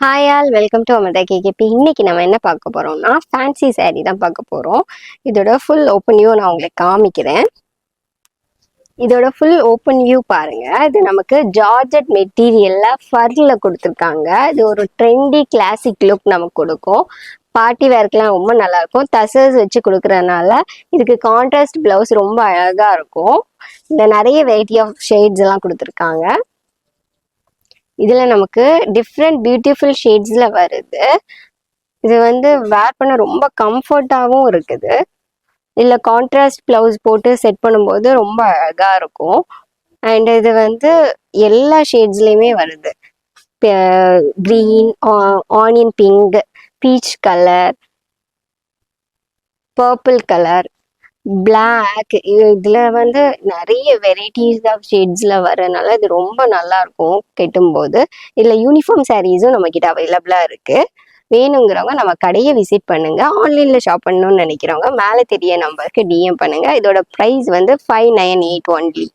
Hi all welcome to Amrita KKP. இன்னைக்கு நம்ம என்ன பார்க்க போறோம்னா ஃபேன்சி saree தான் பார்க்க போறோம். இதோட ஃபுல் ஓப்பன் வியூ நான் உங்களுக்கு காமிக்கிறேன். இதோட ஃபுல் ஓப்பன் வியூ பாருங்க. இது நமக்கு ஜார்ஜெட் மெட்டீரியல்ல ஃபர்ல கொடுத்துருக்காங்க. இது ஒரு ட்ரெண்டி கிளாசிக் லுக் நமக்கு கொடுக்கும். பார்ட்டி வேர்க்கெலாம் ரொம்ப நல்லா இருக்கும். டசல்ஸ் வச்சு கொடுக்கறதுனால இதுக்கு கான்ட்ராஸ்ட் பிளவுஸ் ரொம்ப அழகா இருக்கும். இந்த நிறைய வெரைட்டி ஆஃப் ஷேட்ஸ் எல்லாம் கொடுத்துருக்காங்க. இதுல நமக்கு டிஃப்ரெண்ட் பியூட்டிஃபுல் ஷேட்ஸ்ல வருது. இது வேர் பண்ண ரொம்ப கம்ஃபர்ட்டாகவும் இருக்குது. இல்லை கான்ட்ராஸ்ட் பிளவுஸ் போட்டு செட் பண்ணும்போது ரொம்ப அழகா இருக்கும். அண்ட் இது எல்லா ஷேட்ஸ்லையுமே வருது. Green, onion pink, peach colour, purple colour, black, இதுல நிறைய வெரைட்டிஸ் ஆஃப் ஷேட்ஸ்ல வரனால இது ரொம்ப நல்லா இருக்கும் கெட்டும்போது. இதுல யூனிஃபார்ம் சாரீஸும் நம்ம கிட்ட அவைலபிளா இருக்கு. வேணுங்கிறவங்க நம்ம கடையை விசிட் பண்ணுங்க. ஆன்லைன்ல ஷாப் பண்ணணும்னு நினைக்கிறவங்க மேலே தெரிய நம்பருக்கு டிஎம் பண்ணுங்க. இதோட ப்ரைஸ் 598 ஒன்லி.